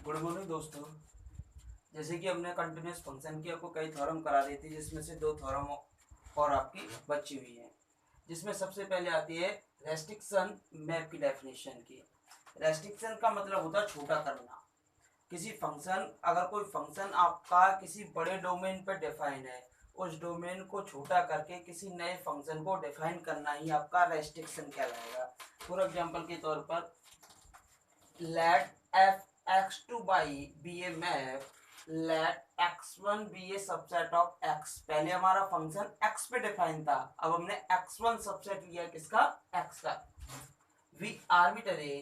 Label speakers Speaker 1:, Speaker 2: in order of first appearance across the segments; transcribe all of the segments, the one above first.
Speaker 1: Good morning दोस्तों। जैसे कि हमने कंटिन्यूस फंक्शन की आपको कई थ्योरम करा दी थी, जिसमें से दो थ्योरम और आपकी बची हुई है। जिसमें सबसे पहले आती है रेस्ट्रिक्शन मैप की डेफिनेशन की। रेस्ट्रिक्शन का मतलब होता है छोटा करना। किसी फंक्शन, अगर कोई फंक्शन आपका किसी बड़े डोमेन पर डिफाइन है, उस डोमेन को छोटा करके किसी नए फंक्शन को डिफाइन करना ही आपका रेस्ट्रिक्शन कहलाएगा। फॉर एग्जांपल के तौर पर let f x2 by be a map, let x1 be a subset of x। पहले हमारा फंक्शन x पे डिफाइन था, अब हमने x1 सबसेट लिया किसका, x का। we arbitrary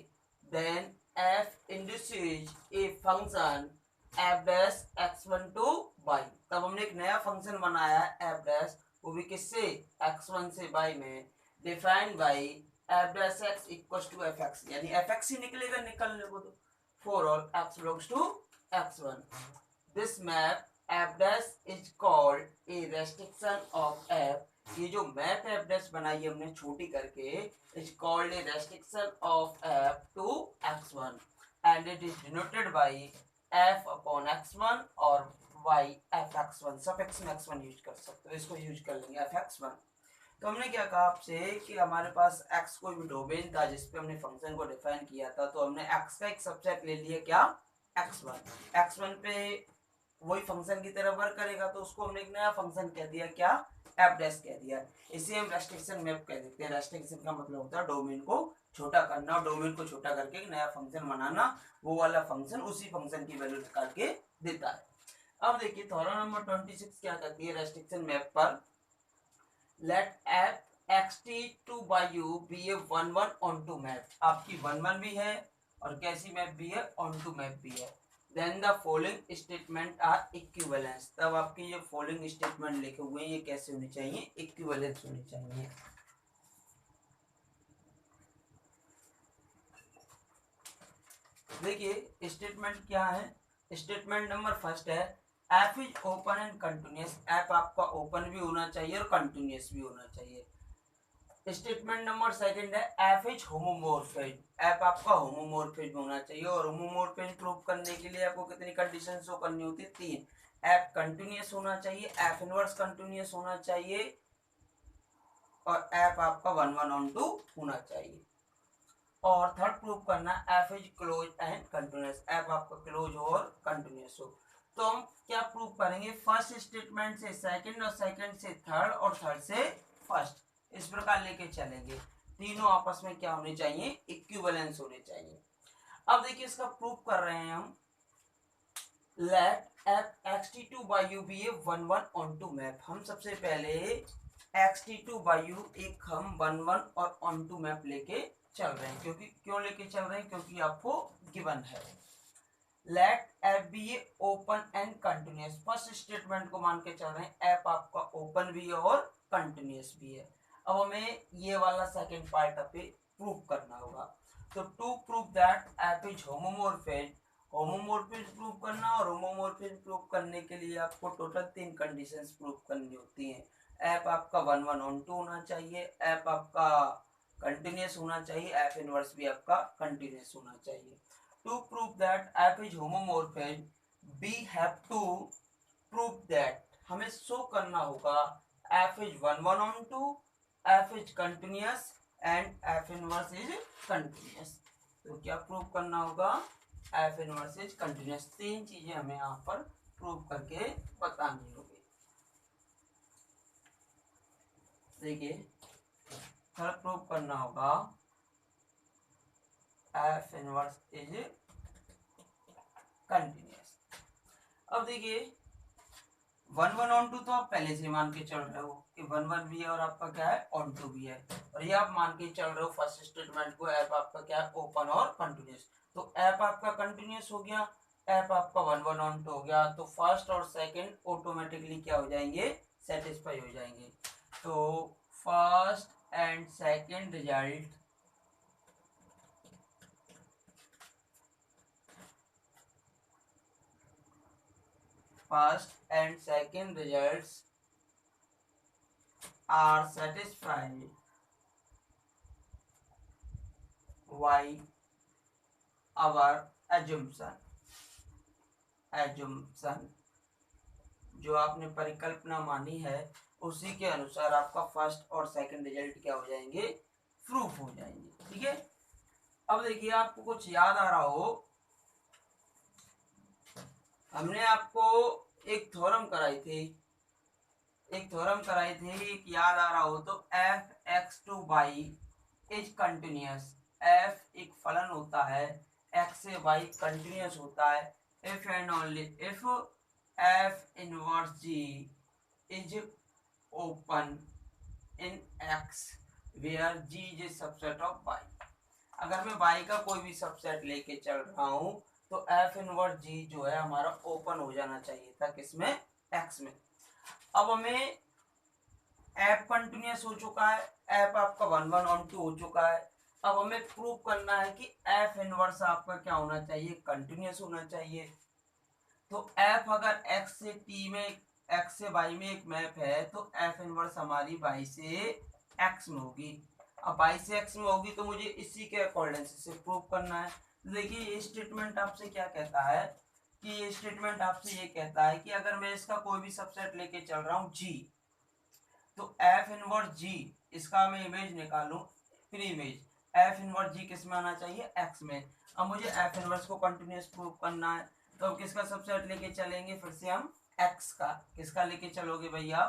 Speaker 1: then f induces a function f dash x1 to y। तब हमने एक नया फंक्शन बनाया है f dash, वो भी किससे, x1 से y में, defined by f dash x equals to fx, यानी fx ही निकलेगा, निकलने को तो for all x belongs to x1। this map f dash is called a restriction of f। ये जो मैप f dash बनाई है हमने छोटी करके, is called a restriction of f to x1 and it is denoted by f upon x1 और y f x1। Suffix में x1 use कर सकते हो, इसको यूज कर लेंगे f x1। तो हमने क्या कहा आपसे कि हमारे पास x कोई भी डोमेन था जिसपे हमने फंक्शन को डिफाइन किया था, तो हमने x का एक सबसेट ले लिया, क्या, x1 पे वही फंक्शन की तरह वर्क करेगा, तो उसको हमने एक नया फंक्शन कह दिया, क्या, f डैश कह दिया। इसे हम रेस्ट्रिक्शन मैप कह देते हैं। रेस्ट्रिक्शन का मतलब होता है डोमेन को छोटा करना, और डोमेन को छोटा करके एक नया फंक्शन बनाना, वो वाला फंक्शन उसी फंक्शन की वैल्यू निकाल के देता है। अब देखिए थ्योरम नंबर 26 क्या कहती है रेस्ट्रिक्शन मैप पर, let f xt2 by u be a 1 1 onto map। आपकी 1 1 भी है और कैसी मैप भी है, onto मैप भी है। then the following statement are equivalence। तब आपकी ये following statement लिखे हुए हैं, ये कैसे होनी चाहिए, equivalence होनी चाहिए। देखिए स्टेटमेंट क्या है, स्टेटमेंट नंबर फर्स्ट है f is open and continuous. f आपका ओपन भी होना चाहिए और कंटिन्यूअस भी होना चाहिए। स्टेटमेंट नंबर सेकंड है f इज होमोमॉर्फिज्म। f आपका होमोमॉर्फिज्म होना चाहिए, और होमोमॉर्फिज्म प्रूव करने के लिए आपको कितनी कंडीशन शो करनी होती है, 3। f कंटिन्यूअस होना चाहिए, f इनवर्स कंटिन्यूअस होना चाहिए, और f आपका 1 1 on 2 होना चाहिए। और थर्ड प्रूव करना f is close and continuous. f आपका क्लोज हो और कंटिन्यूअस हो। तो हम क्या प्रूव करेंगे, फर्स्ट स्टेटमेंट से सेकंड और सेकंड से थर्ड और थर्ड से फर्स्ट, इस प्रकार लेके चलेंगे। तीनों आपस में क्या होने चाहिए, इक्विवेलेंस होने चाहिए। अब देखिए इसका प्रूव कर रहे हैं हम, late f xt2 by u be a 1 1 onto map। हम सबसे पहले xt2 by u एक हम 1 1 और onto map लेके चल रहे हैं। क्योंकि क्यों लेके चल रहे हैं, क्योंकि आपको गिवन है। Let f be a open and continuous. First statement को मान के चल रहे हैं, f आपका ओपन भी है और कंटिन्यूअस भी है। अब हमें ये वाला सेकंड पार्ट पे प्रूव करना होगा। तो to prove that f is homomorphism, homomorphism prove करना, और होमोमॉर्फिज्म प्रूव करने के लिए आपको टोटल 3 कंडीशंस प्रूव करनी होती हैं। f आपका 1 1 on 2 होना चाहिए, f आपका कंटिन्यूअस होना चाहिए, f इनवर्स भी आपका कंटिन्यूअस होना चाहिए। To prove that f is homomorphism we have to prove that, हमें शो करना होगा f is 1 1 on 2, f is continuous and f inverse is continuous. तो क्या प्रूव करना होगा, f इनवर्स इज कंटिन्यूअस। 3 चीजें हमें यहाँ पर प्रूव करके बतानी होगी। देखिए थर्ड प्रूव करना होगा f इनवर्स इज कंटिन्यूअस। अब देखिए 1 1 on 2 तो आप पहले से मान के चल रहे हो कि 1 1 भी है और आपका क्या है, on 2 भी है, और ये आप मान के चल रहे हो फर्स्ट स्टेटमेंट को, f आपका क्या है, ओपन और कंटिन्यूअस। तो f आपका कंटिन्यूअस हो गया, f आपका 1 1 on 2 हो गया, तो फर्स्ट और सेकंड ऑटोमेटिकली क्या हो जाएंगे, सेटिस्फाई हो जाएंगे। तो first and second result first and second results are satisfied by our assumption। Assumption, जो आपने परिकल्पना मानी है, उसी के अनुसार आपका फर्स्ट और सेकंड रिजल्ट क्या हो जाएंगे, प्रूफ हो जाएंगे। ठीक है, अब देखिए आपको कुछ याद आ रहा हो, हमने आपको एक थ्योरम कराई थी, एक याद आ रहा हो तो f x to y is continuous. F एक फलन होता है, एक्स से वाई कंटिन्यूस होता है, if and only if f inverse g is open in x where g is subset of y. अगर मैं वाई का कोई भी सबसेट लेके चल रहा हूं तो एफ इनवर्स जी जो है हमारा ओपन हो जाना चाहिए था, किसमें, एक्स में। अब हमें एफ कंटिन्यूस हो चुका है, एफ आपका 1 1 और 2 हो चुका है। अब हमें प्रूव करना है कि एफ इनवर्स आपका क्या होना चाहिए, कंटिन्यूस होना चाहिए। तो एफ अगर एक्स से टी में, एक्स से वाई में एक मैप है, तो एफ इनवर्स हमारी वाई से एक्स में होगी। अब वाई से एक्स में होगी तो मुझे इसी के अकॉर्डिंग से प्रूव करना है। देखिए ये स्टेटमेंट आपसे क्या कहता है, कि ये स्टेटमेंट आपसे ये कहता है कि अगर मैं इसका कोई भी सबसेट लेके चल रहा हूँ जी, तो एफ इनवर्स जी, इसका मैं इमेज निकालूं, फिर इमेज एफ इनवर्स जी किस में आना चाहिए, एक्स में। अब मुझे एफ इनवर्स को कंटिन्यूस प्रूव करना है, तो अब किसका सबसेट लेके चलेंगे, फिर से हम एक्स का। किसका लेके चलोगे भैया,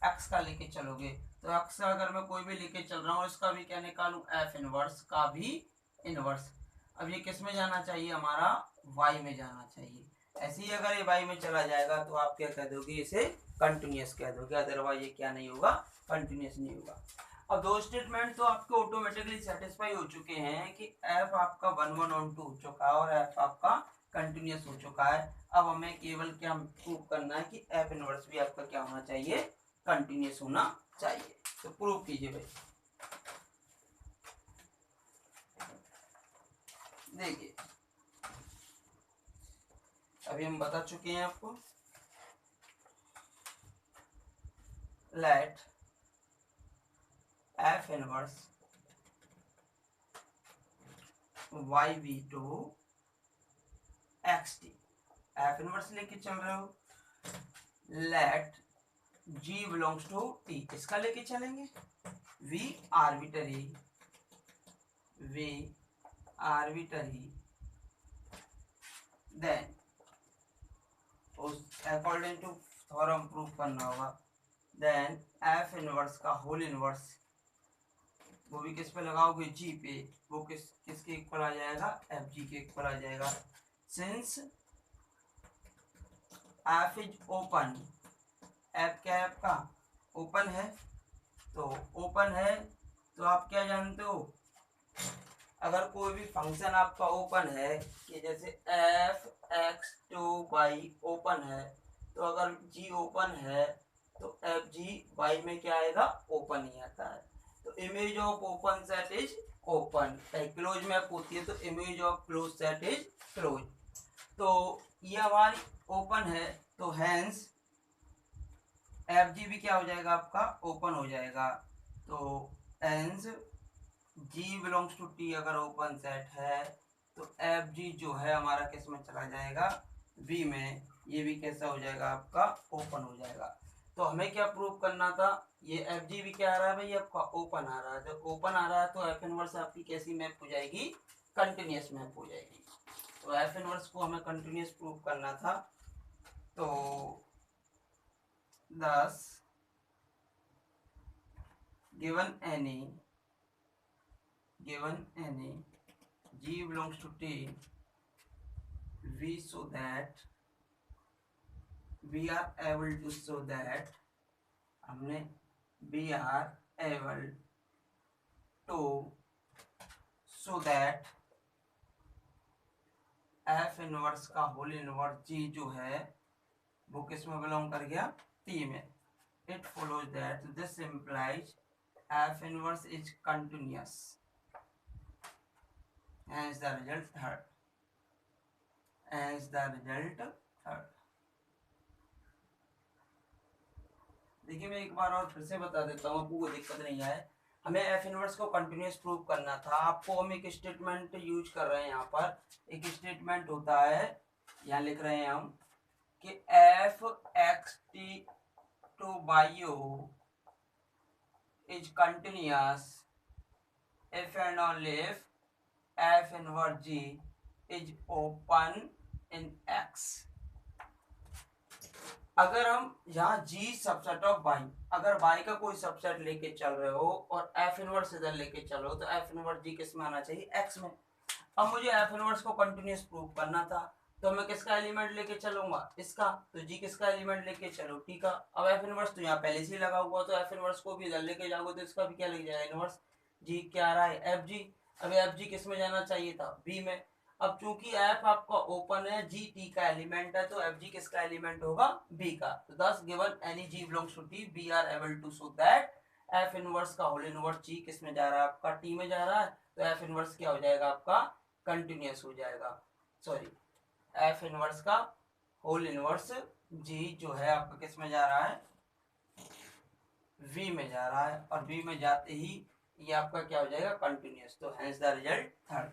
Speaker 1: एक्स का लेके चलोगे। तो एक्स का अगर मैं कोई भी लेके चल रहा हूँ, इसका भी क्या निकालूं, एफ इनवर्स का भी इनवर्स। अब ये किस में जाना चाहिए, हमारा वाई में जाना चाहिए। ऐसे ही अगर ये वाई में चला जाएगा तो आप क्या कह दोगे, इसे कंटिन्यूस कह दोगे, अदरवाइज ये क्या नहीं होगा, कंटिन्यूस नहीं होगा। अब दो स्टेटमेंट तो आपके ऑटोमेटिकली सेटिस्फाई हो चुके हैं कि एफ आपका 1 1 और 2 हो चुका है और एफ आपका कंटिन्यूस हो चुका है। अब हमें केवल क्या प्रूव करना है कि एफ इनवर्स भी आपका क्या होना चाहिए, कंटिन्यूस होना चाहिए। तो प्रूव कीजिए भाई। देखिए अभी हम बता चुके हैं आपको, let f inverse y be to x T, f inverse लेके चल रहे हो, let g belongs to T, इसका लेके चलेंगे, वी आर्बिटरी देन उस अकॉर्डिंग टू थ्योरम प्रूव करना होगा, देन एफ इनवर्स का होल इनवर्स, वो भी किस पे लगाओगे, जी पे, वो किसके इक्वल आ जाएगा, एफ जी के इक्वल आ जाएगा। Since F is open, F क्या है आपका, ओपन है, तो ओपन है तो आप क्या जानते हो, अगर कोई भी फंक्शन आपका ओपन है, कि जैसे f x to y open है, तो अगर जी ओपन है तो एफ जी वाई में क्या आएगा, ओपन ही आता है। तो image of open set is open, close map होती है तो image of close set is close. तो ये हमारी ओपन है, तो हैंस एफ जी भी क्या हो जाएगा, आपका ओपन हो जाएगा। तो hence g belongs to T अगर ओपन सेट है, तो एफ जी जो है हमारा किस में चला जाएगा, वी में, ये भी कैसा हो जाएगा, आपका ओपन हो जाएगा। तो हमें क्या प्रूव करना था, ये एफ जी भी क्या आ रहा है भाई, आपका ओपन आ रहा है। जब ओपन आ रहा है तो एफ इनवर्स आपकी कैसी मैप हो जाएगी, कंटिन्यूस मैप हो जाएगी। तो एफ इनवर्स को हमें कंटिन्यूस प्रूव करना था। तो 10 given any g belongs to t, we are able to show that हमने we are able to show that f inverse का होल इनवर्स g जो है वो किस में बिलोंग कर गया, t में। It follows that this implies f inverse is continuous, hence the result third, देखिए मैं एक बार और फिर से बता देता हूँ, आपको कोई दिक्कत नहीं आए। हमें एफ इनवर्स को कंटिन्यूस प्रूव करना था। आपको हम एक स्टेटमेंट यूज कर रहे हैं, यहाँ पर एक स्टेटमेंट होता है, यहाँ लिख रहे हैं हम कि F x T two by you is continuous if and only if f inverse g is open in x। अगर हम यहाँ g सबसेट ऑफ y, अगर y का कोई सबसेट लेके चल रहे हो और f इनवर्स इधर लेके चलो तो f इनवर्स g किस में आना चाहिए, x में। अब मुझे f इनवर्स को कंटिन्यूअस प्रूव करना था तो मैं किसका एलिमेंट लेके चलूंगा, इसका, तो g किसका एलिमेंट लेके चलो, t का। अब f इनवर्स तो यहाँ पहले से ही लगा हुआ तो f इनवर्स को भी इधर लेके जाओगे तो इसका भी क्या लग जाएगा, इनवर्स g क्या आ रहा है, fg। अब fg किस में जाना चाहिए था, b में। अब चूंकि f आपका ओपन है, g t का एलिमेंट है, तो fg किसका एलिमेंट होगा, b का। तो thus given any g belongs to t we are able to show that f inverse का होल इनवर्स g किस में जा रहा है, आपका t में जा रहा है। तो f इनवर्स क्या हो जाएगा आपका, कंटिन्यूअस हो जाएगा, सॉरी f इनवर्स का होल इनवर्स g जो है आपका किस में जा रहा है, v में जा रहा है, और v में जाते ही ये आपका क्या हो जाएगा, कंटिन्यूअस। तो हेंस द रिजल्ट थर्ड।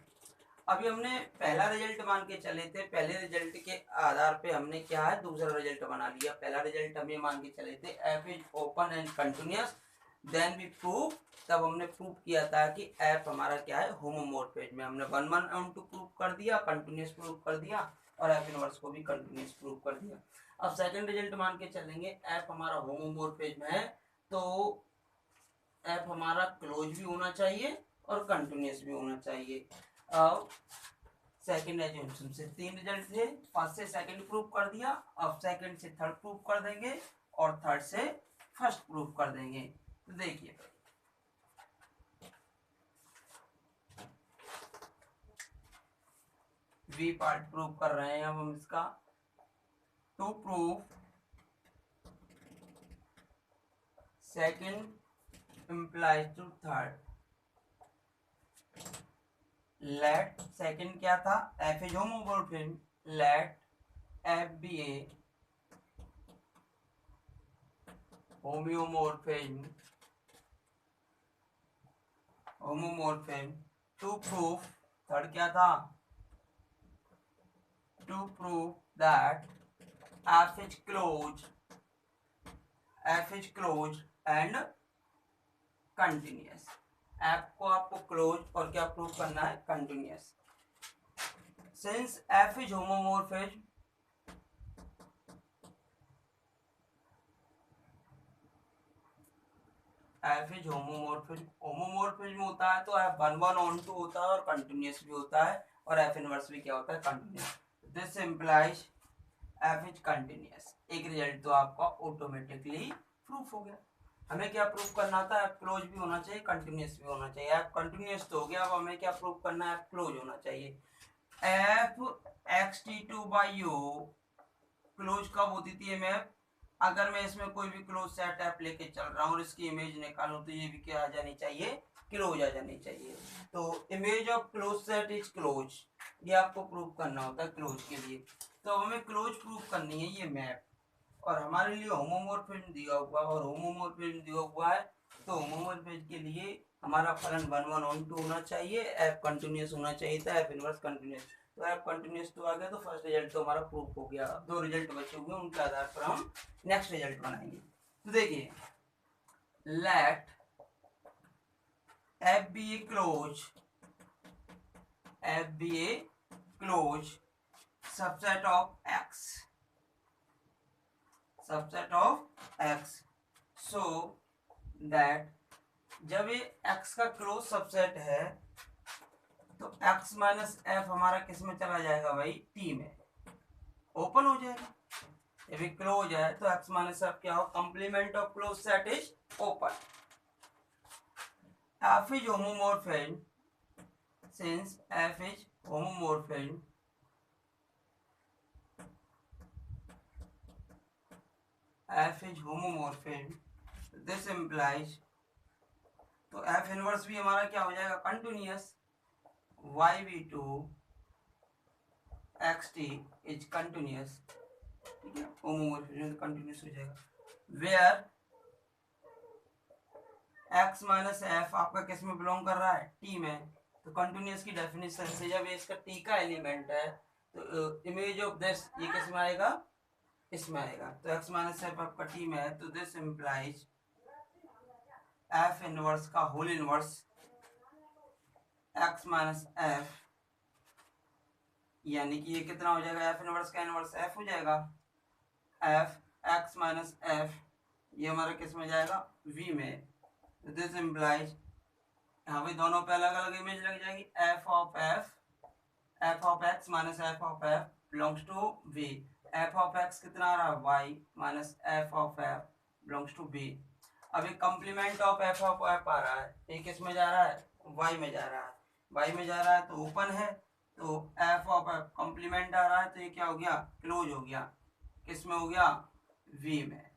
Speaker 1: अभी हमने पहला रिजल्ट मान के चले थे, पहले रिजल्ट के आधार पे हमने क्या है, दूसरा रिजल्ट बना लिया। पहला रिजल्ट हम ये मान के चले थे f is open and continuous, then we prove, तब हमने प्रूव किया था कि f हमारा क्या है, होमोमॉर्फिज्म में। हमने 1 1 और 2 प्रूव कर दिया, कंटिन्यूअस प्रूव कर दिया, और f इनवर्स को भी कंटिन्यूअस प्रूव कर दिया। अब सेकंड रिजल्ट मान के चलेंगे, f हमारा होमोमॉर्फिज्म है तो f हमारा क्लोज भी होना चाहिए और कंटिन्यूअस भी होना चाहिए। अब सेकंड एजम्पशन से 3 रिजल्ट थे, फर्स्ट से सेकंड प्रूव कर दिया, अब सेकंड से थर्ड प्रूव कर देंगे और थर्ड से फर्स्ट प्रूव कर देंगे। तो देखिए वी पार्ट प्रूव कर रहे हैं अब हम इसका। To prove second implies to third, let second क्या था, f is homomorphism, let f be a homomorphism to prove, third क्या था, to prove that f is closed and continuous. f को आपको क्लोज और क्या प्रूव करना है, continuous. Since f is homomorphism, f is homomorphism होता है तो f 1 1 on 2 होता है और कंटिन्यूअस भी होता है, और f इनवर्स भी क्या होता है, continuous. This implies f is continuous. एक रिजल्ट तो आपका ऑटोमेटिकली प्रूफ हो गया। हमें क्या प्रूफ करना था, f क्लोज भी होना चाहिए, कंटिन्यूअस भी होना चाहिए। f कंटिन्यूअस तो हो गया, अब हमें क्या प्रूफ करना है, f क्लोज होना चाहिए। f xt2 by you close कब होती थी mf, अगर मैं इसमें कोई भी क्लोज सेट f लेके चल रहा हूँ और इसकी इमेज निकालूं तो ये भी क्या आ जानी चाहिए, क्लोज आ जानी चाहिए। तो image of close set is close, ये आपको प्रूफ करना होता है क्लोज के लिए। तो हमें क्लोज प्रूफ करनी है ये मैप, और हमारे लिए होमोमॉर्फिज्म दिया हुआ और होमोमॉर्फिज्म दिया हुआ है, तो होमोमॉर्फिज्म के लिए हमारा फलन 1 1 on 2 होना चाहिए, f कंटिन्यूअस होना चाहिए था, f इनवर्स कंटिन्यूअस। तो f कंटिन्यूअस तो आ गया, तो फर्स्ट रिजल्ट तो हमारा प्रूफ हो गया। अब 2 रिजल्ट बचे हुए हैं, उनके आधार पर हम नेक्स्ट रिजल्ट बनाएंगे। तो देखिए, late f be a close subset of x so that जब ये x का क्लोज सबसेट है तो x माइनस f हमारा किस में चला जाएगा भाई, t में, ओपन हो जाएगा। जब ये क्लोज है तो x माइनस f क्या हो, complement of close set is open. f is homomorphism, since f is homomorphism, this implies, तो f इनवर्स भी हमारा क्या हो जाएगा, continuous. y(v2) xt is continuous, ठीक है, होमोमॉर्फिज्म कंटिन्यूअस हो जाएगा। वेयर x माइनस f आपका किस में बिलोंग कर रहा है, t में। तो कंटिन्यूअस की डेफिनेशन से जब ये इसका t का एलिमेंट है तो इमेज ऑफ दिस ये किस में आएगा, इसमें आएगा। तो x माइनस एफ आपका टी में है, तो दिस इम्प्लाइज एफ इनवर्स का whole inverse x minus f, यानी कि ये कितना हो जाएगा, एफ इनवर्स का इनवर्स एफ हो जाएगा, एफ x माइनस एफ, ये हमारा किस में जाएगा, v में। तो दिस इम्प्लाइज यहाँ पे दोनों पे अलग अलग इमेज लग जाएगी, f of x minus f of f belongs to v, f of x कितना आ रहा है, y minus f of f belongs to v। अब एक complement of f of f आ रहा है, ये किस में जा रहा है, y में जा रहा है, y में जा रहा है तो ओपन है, तो एफ ऑफ एफ कॉम्प्लीमेंट आ रहा है, तो ये क्या हो गया, क्लोज हो गया, किस में हो गया, v में,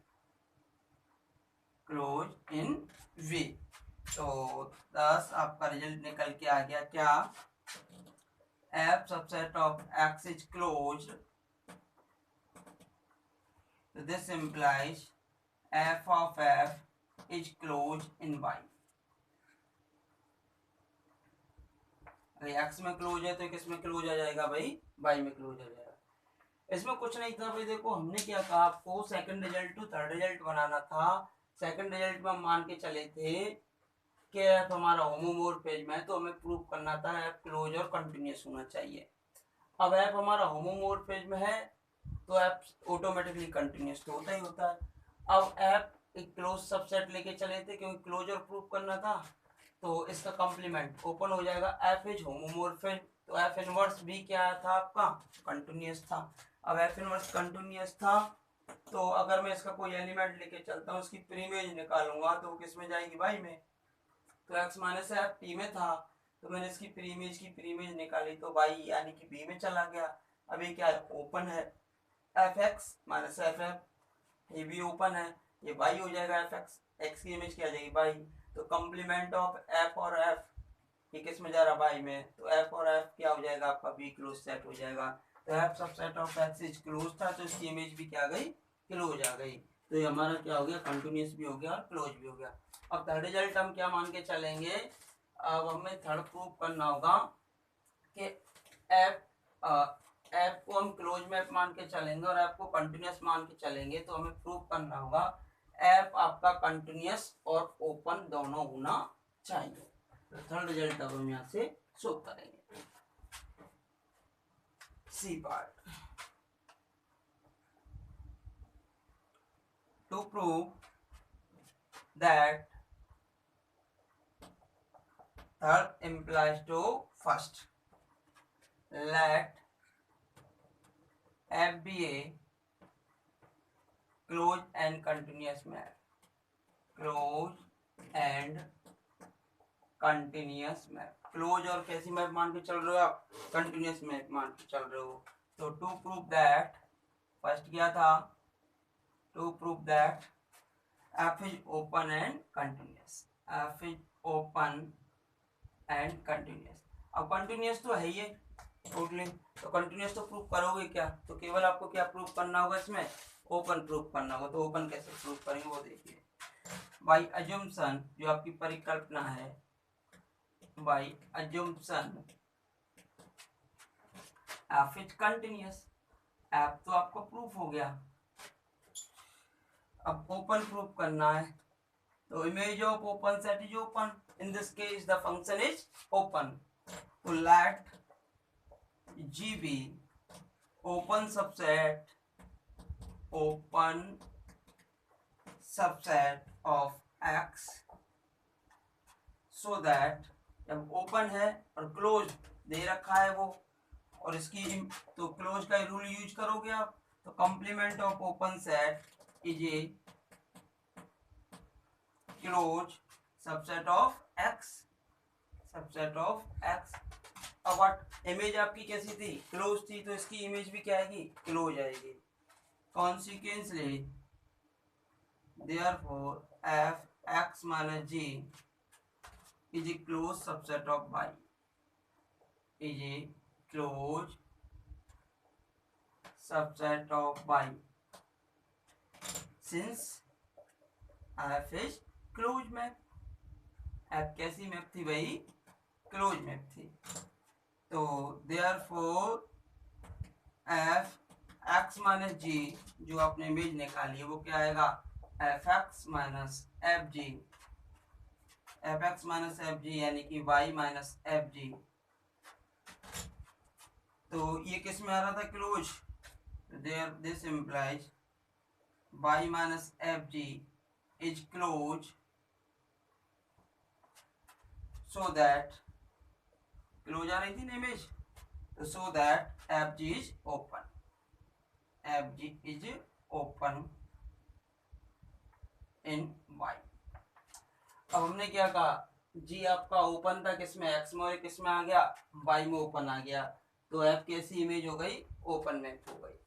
Speaker 1: क्लोज इन v। तो 10 आपका रिजल्ट निकल के आ गया क्या, f subset of x is closed, so this implies f of f is closed in y। अगर x में क्लोज है तो किस में क्लोज आ जाएगा भाई, y में क्लोज आ जाएगा। इसमें कुछ नहीं था भाई, देखो हमने क्या कहा, आपको second result to third result बनाना था। सेकंड रिजल्ट में हम मान के चले थे कि एफ हमारा होमोमोर्फिज्म में है, तो हमें प्रूव करना था एफ क्लोज और कंटिन्यूअस होना चाहिए। अब एफ हमारा होमोमोर्फिज्म है तो एफ ऑटोमेटिकली कंटिन्यूअस तो होता ही होता है। अब एफ एक क्लोज सबसेट लेके चले थे क्योंकि क्लोजर प्रूव करना था, तो इसका कॉम्प्लीमेंट ओपन हो जाएगा, एफ इज होमोमोर्फिज्म, तो एफ इनवर्स भी क्या था आपका, कंटिन्यूअस था। अब एफ इनवर्स कंटिन्यूअस था, तो अगर मैं इसका कोई एलिमेंट लेके चलता हूँ, इसकी प्रीमेज निकालूंगा तो किस में जाएगी, वाई में। तो x माइनस एफ टी में था, तो मैंने इसकी प्रीमेज निकाली, तो y यानी कि b में चला गया। अब ये क्या है, ओपन है, F x minus F F, ये भी ओपन है, ये y हो जाएगा, एफ एक्स, एक्स की इमेज क्या आ जाएगी, y। तो कॉम्प्लीमेंट ऑफ f और f, ये किस में जा रहा, y में, तो f और f क्या हो जाएगा आपका, b क्लोज सेट हो जाएगा। तो f subset of x is close था, तो इसकी इमेज भी क्या आ गई, क्लोज आ गई। तो ये हमारा क्या हो गया, कंटिन्यूअस भी हो गया और क्लोज भी हो गया। अब थर्ड रिजल्ट हम क्या मान के चलेंगे, अब हमें थर्ड प्रूव करना होगा कि एफ को हम क्लोज मैप मान के चलेंगे और एफ को कंटिन्यूअस मान के चलेंगे, तो हमें प्रूव करना होगा एफ आपका कंटिन्यूअस और ओपन दोनों होना चाहिए। तो थर्ड रिजल्ट अब हम यहाँ से शो करेंगे, c part. To prove that third implies to first, let f be a closed and continuous map, closed and continuous map। Close और कैसी मैप मान के चल रहे हो आप, कंटिन्यूअस मैप मान के चल रहे हो। तो टू प्रूव दैट, फर्स्ट क्या था, to prove that f is open and continuous, f is open and continuous. अब कंटिन्यूअस तो है ही है टोटली, तो कंटिन्यूअस तो प्रूव करोगे क्या, तो केवल आपको क्या प्रूव करना होगा, इसमें ओपन प्रूव करना होगा। तो ओपन कैसे प्रूव करेंगे वो देखिए, बाय अजम्पशन, जो आपकी परिकल्पना है, by assumption f is continuous, f तो आपको प्रूफ हो गया। अब ओपन प्रूव करना है, तो image of open set is open, in this case the function is open, so let G be open subset of X, so that जब open है और क्लोज दे रखा है वो, और इसकी तो क्लोज का रूल यूज करोगे आप, तो complement of open set is a close subset of x, subset of x। अब व्हाट इमेज आपकी कैसी थी, क्लोज थी, तो इसकी इमेज भी क्या आएगी, क्लोज आएगी। कॉन्सिक्वेंसली therefore f x minus g is a closed subset of y, is a closed subset of y since f is closed map। F कैसी मैप थी भाई, क्लोज मैप थी। तो देयरफॉर एफ x माइनस जी जो आपने image निकाली है वो क्या आएगा एफ एक्स माइनस एफ जी, एफ एक्स माइनस एफ जी यानी कि y माइनस एफ जी। तो ये किस में आ रहा था close, there this implies y minus f g is close so that, close आ रही थी ना इमेज, तो so that f g is open, f g is open in y। अब हमने क्या कहा, जी आपका ओपन था किसमें x में और किसमें आ गया y में ओपन आ गया, तो f कैसी इमेज हो गई ओपन मैप हो गई,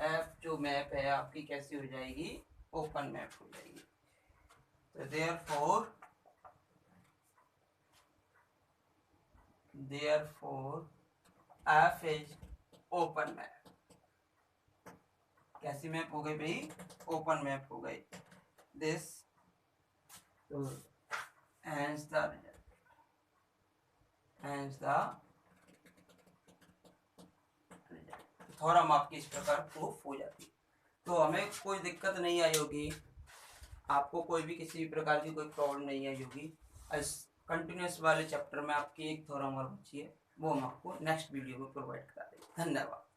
Speaker 1: f जो मैप है आपकी कैसी हो जाएगी ओपन मैप हो जाएगी। तो therefore f is open map, कैसी मैप हो गई भाई ओपन मैप हो गई। दिस तो hence the थ्योरम आपकी इस प्रकार प्रूफ हो जाती है। तो हमें कोई दिक्कत नहीं आई होगी, आपको कोई भी किसी भी प्रकार की कोई प्रॉब्लम नहीं आई होगी। इस कंटिन्यूस वाले चैप्टर में आपकी एक थ्योरम और बची है, वो हम आपको नेक्स्ट वीडियो में प्रोवाइड करा देंगे। धन्यवाद।